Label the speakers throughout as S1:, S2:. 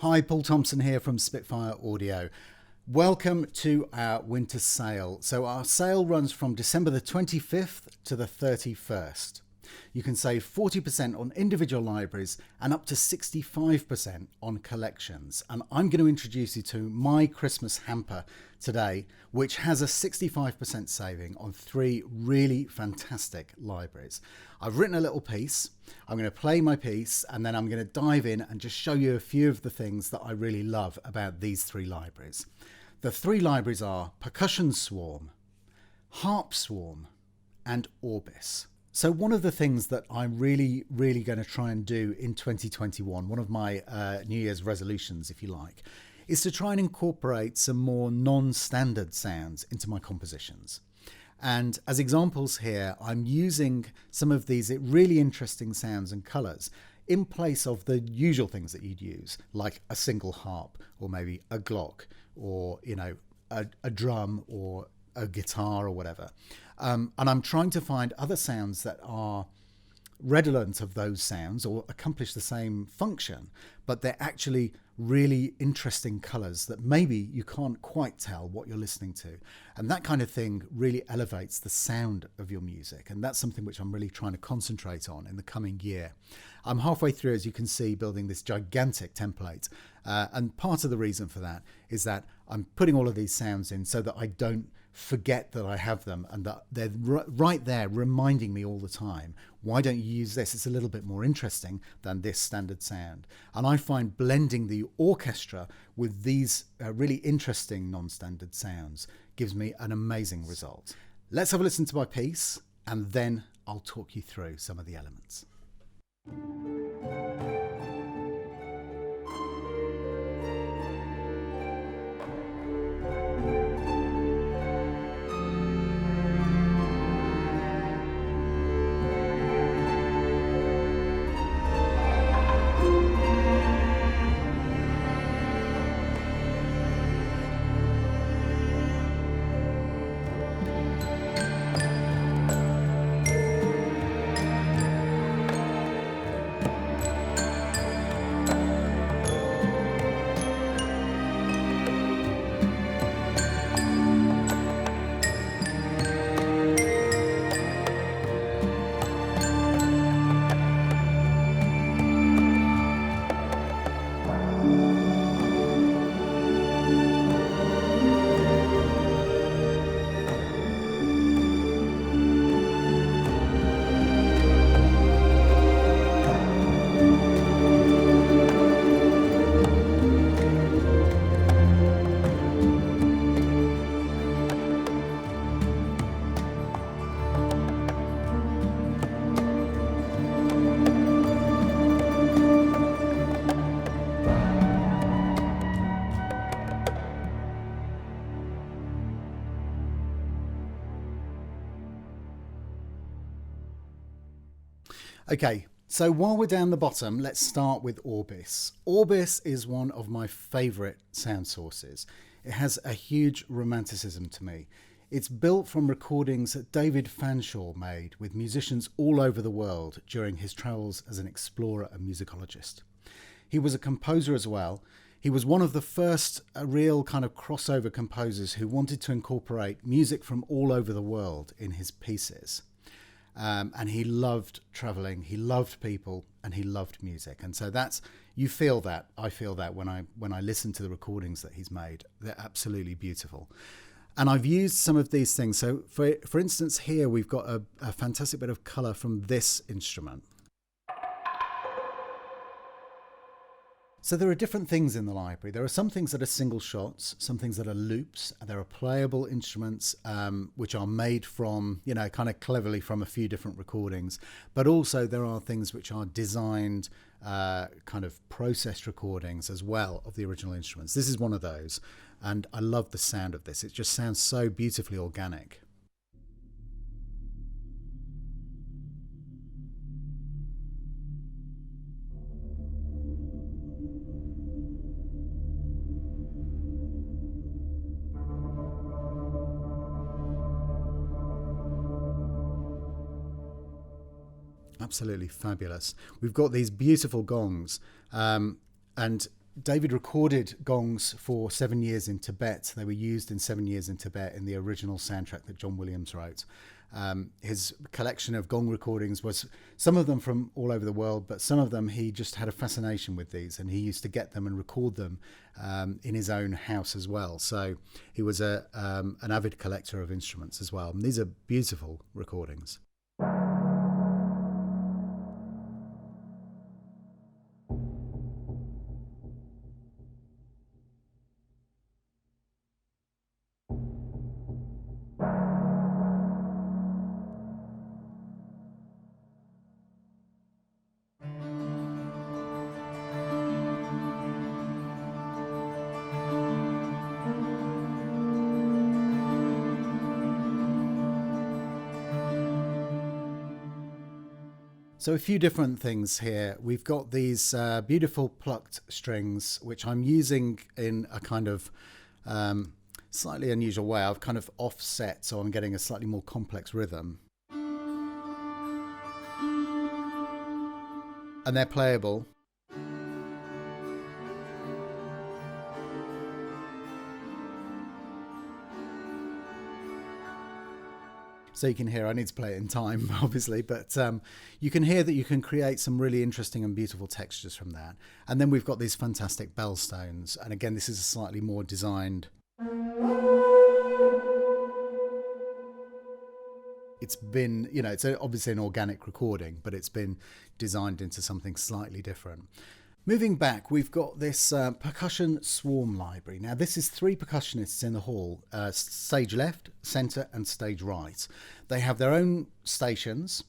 S1: Hi, Paul Thomson here from Spitfire Audio. Welcome to our winter sale. So our sale runs from December the 25th to the 31st. You can save 40% on individual libraries and up to 65% on collections. And I'm going to introduce you to my Christmas hamper today, which has a 65% saving on 3 really fantastic libraries. I've written a little piece. I'm going to play my piece and then I'm going to dive in and just show you a few of the things that I really love about these 3 libraries. The 3 libraries are Percussion Swarm, Harp Swarm, and Orbis. So one of the things that I'm really going to try and do in 2021, one of my New Year's resolutions, if you like, is to try and incorporate some more non-standard sounds into my compositions. And as examples here, I'm using some of these really interesting sounds and colours in place of the usual things that you'd use, like a single harp, or maybe a glock, or, you know, a drum, or a guitar, or whatever. And I'm trying to find other sounds that are redolent of those sounds or accomplish the same function, but they're actually really interesting colours that maybe you can't quite tell what you're listening to. And that kind of thing really elevates the sound of your music. And that's something which I'm really trying to concentrate on in the coming year. I'm halfway through, as you can see, building this gigantic template. And part of the reason for that is that I'm putting all of these sounds in so that I don't forget that I have them and that they're right there reminding me all the time. Why don't you use this? It's a little bit more interesting than this standard sound. And I find blending the orchestra with these really interesting non-standard sounds gives me an amazing result. Let's have a listen to my piece and then I'll talk you through some of the elements. Okay, so while we're down the bottom, let's start with Orbis. Orbis is one of my favourite sound sources. It has a huge romanticism to me. It's built from recordings that David Fanshawe made with musicians all over the world during his travels as an explorer and musicologist. He was a composer as well. He was one of the first real kind of crossover composers who wanted to incorporate music from all over the world in his pieces. And he loved traveling, he loved people, and he loved music. And so that's, you feel that, I feel that when I listen to the recordings that he's made. They're absolutely beautiful. And I've used some of these things. So for instance, here we've got a fantastic bit of colour from this instrument. So there are different things in the library. There are some things that are single shots, some things that are loops. There are playable instruments which are made from, you know, kind of cleverly from a few different recordings. But also there are things which are designed kind of processed recordings as well of the original instruments. This is one of those. And I love the sound of this. It just sounds so beautifully organic. Absolutely fabulous. We've got these beautiful gongs, and David recorded Gongs for 7 years in Tibet. They were used in 7 years in Tibet in the original soundtrack that John Williams wrote. His collection of gong recordings was some of them from all over the world, but some of them he just had a fascination with these, and he used to get them and record them in his own house as well. So he was an avid collector of instruments as well. And these are beautiful recordings. So a few different things here. We've got these beautiful plucked strings, which I'm using in a kind of slightly unusual way. I've kind of offset, so I'm getting a slightly more complex rhythm. And they're playable. So you can hear, I need to play it in time, obviously, but you can hear that you can create some really interesting and beautiful textures from that. And then we've got these fantastic bell stones. And again, this is a slightly more designed. It's been, it's obviously an organic recording, but it's been designed into something slightly different. Moving back, we've got this percussion swarm library. Now, this is 3 percussionists in the hall, stage left, centre and stage right. They have their own stations,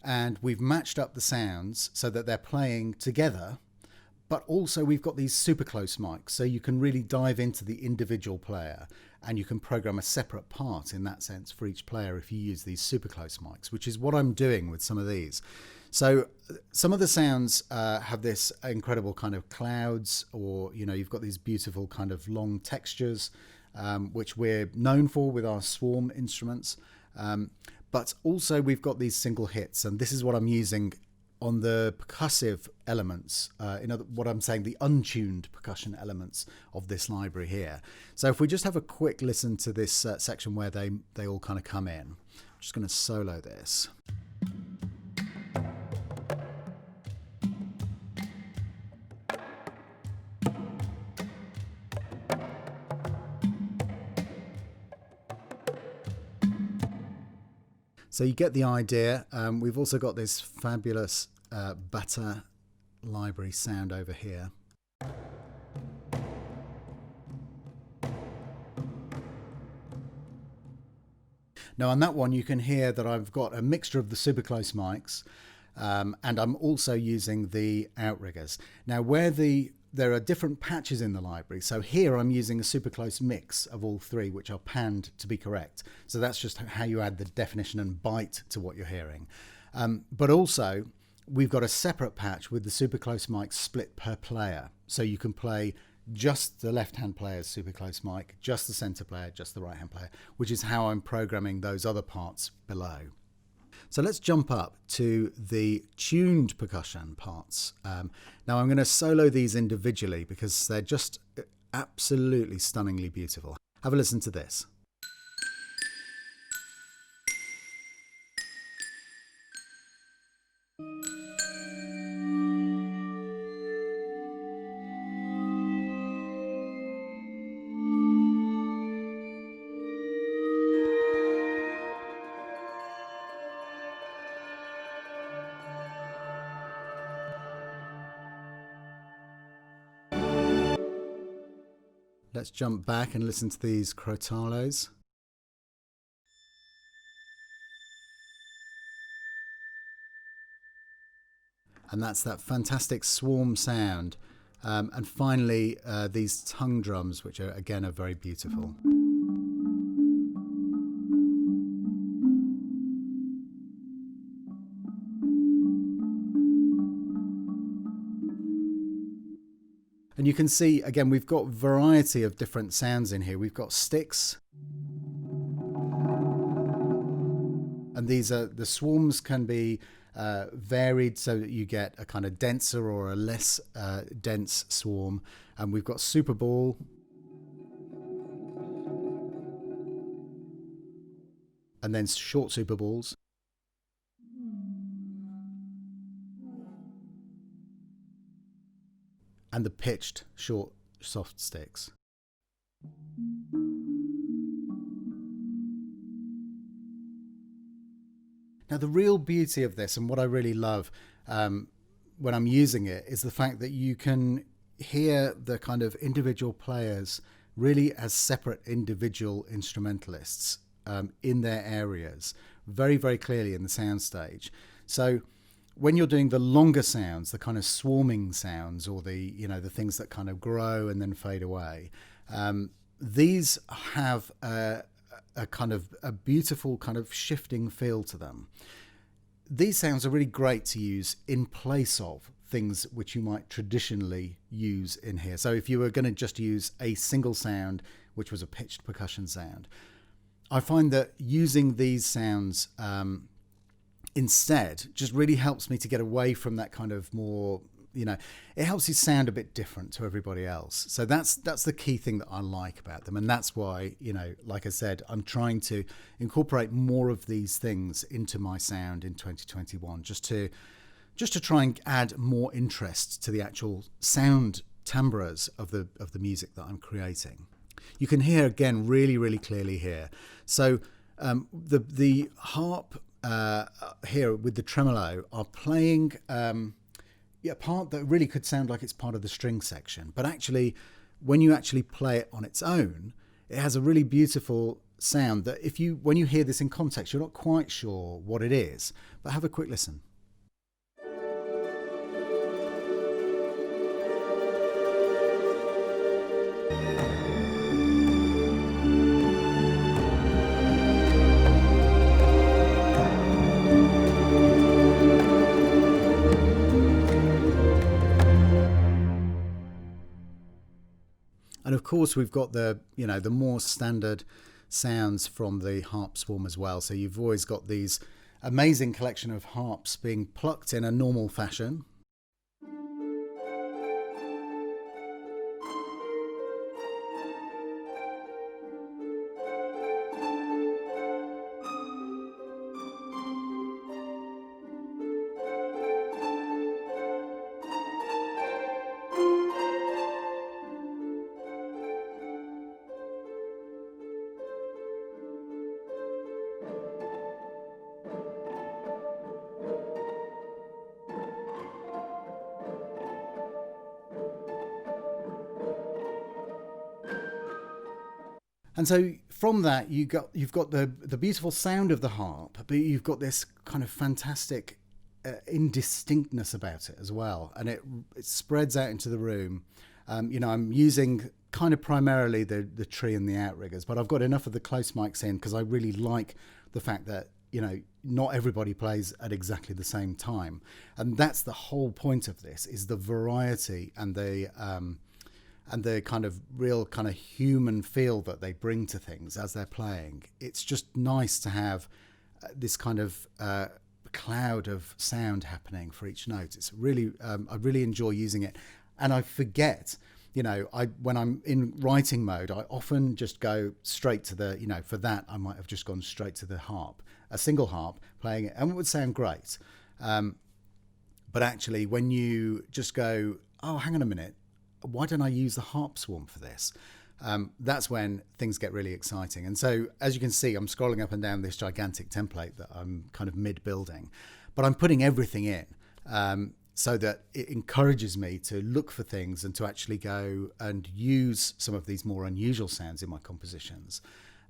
S1: and we've matched up the sounds so that they're playing together, but also we've got these super close mics, so you can really dive into the individual player, and you can program a separate part in that sense for each player if you use these super close mics, which is what I'm doing with some of these. So some of the sounds have this incredible kind of clouds, or, you've got these beautiful kind of long textures, which we're known for with our swarm instruments. But also we've got these single hits, and this is what I'm using on the percussive elements, what I'm saying, the untuned percussion elements of this library here. So if we just have a quick listen to this section where they all kind of come in. I'm just going to solo this. So you get the idea. We've also got this fabulous butter library sound over here. Now on that one you can hear that I've got a mixture of the super close mics, and I'm also using the outriggers. Now there are different patches in the library. So here I'm using a super close mix of all 3, which are panned to be correct. So that's just how you add the definition and bite to what you're hearing. But also we've got a separate patch with the super close mics split per player. So you can play just the left-hand player's super close mic, just the center player, just the right-hand player, which is how I'm programming those other parts below. So let's jump up to the tuned percussion parts. Now I'm going to solo these individually because they're just absolutely stunningly beautiful. Have a listen to this. Let's jump back and listen to these crotalos. And that's that fantastic swarm sound. And finally, these tongue drums, which are again are very beautiful. And you can see, again, we've got variety of different sounds in here. We've got sticks. And these are, the swarms can be varied so that you get a kind of denser or a less dense swarm. And we've got Super Ball. And then short Super Balls. And the pitched short soft sticks. Now, the real beauty of this, and what I really love when I'm using it, is the fact that you can hear the kind of individual players really as separate individual instrumentalists in their areas very, very clearly in the soundstage. So when you're doing the longer sounds, the kind of swarming sounds, or the things that kind of grow and then fade away, these have a kind of a beautiful kind of shifting feel to them. These sounds are really great to use in place of things which you might traditionally use in here. So if you were going to just use a single sound, which was a pitched percussion sound, I find that using these sounds instead just really helps me to get away from that kind of more, it helps you sound a bit different to everybody else. So that's the key thing that I like about them. And that's why, like I said, I'm trying to incorporate more of these things into my sound in 2021, just to try and add more interest to the actual sound timbres of the music that I'm creating. You can hear again really, really clearly here. So the harp here with the tremolo are playing a part that really could sound like it's part of the string section, but actually when you actually play it on its own, it has a really beautiful sound that when you hear this in context, you're not quite sure what it is. But have a quick listen. And of course, we've got the more standard sounds from the harp swarm as well. So you've always got these amazing collection of harps being plucked in a normal fashion. And so from that, you've got the beautiful sound of the harp, but you've got this kind of fantastic indistinctness about it as well. And it spreads out into the room. I'm using kind of primarily the tree and the outriggers, but I've got enough of the close mics in because I really like the fact that, not everybody plays at exactly the same time. And that's the whole point of this, is the variety and the kind of real kind of human feel that they bring to things as they're playing. It's just nice to have this kind of cloud of sound happening for each note. It's really, I really enjoy using it. And I forget, when I'm in writing mode, I often just go straight to the, for that, I might have just gone straight to the harp, a single harp playing it, and it would sound great. But actually, when you just go, oh, hang on a minute, why don't I use the harp swarm for this? That's when things get really exciting. And so, as you can see, I'm scrolling up and down this gigantic template that I'm kind of mid-building, but I'm putting everything in so that it encourages me to look for things and to actually go and use some of these more unusual sounds in my compositions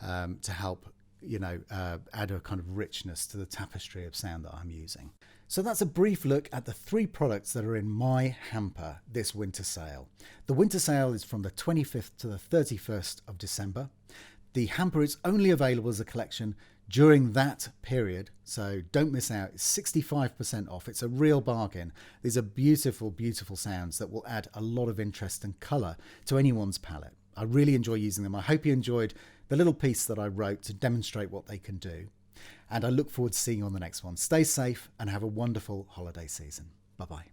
S1: to help, add a kind of richness to the tapestry of sound that I'm using. So that's a brief look at the 3 products that are in my hamper this winter sale. The winter sale is from the 25th to the 31st of December. The hamper is only available as a collection during that period, so don't miss out. It's 65% off. It's a real bargain. These are beautiful, beautiful sounds that will add a lot of interest and colour to anyone's palette. I really enjoy using them. I hope you enjoyed the little piece that I wrote to demonstrate what they can do. and I look forward to seeing you on the next one. Stay safe and have a wonderful holiday season. Bye-bye.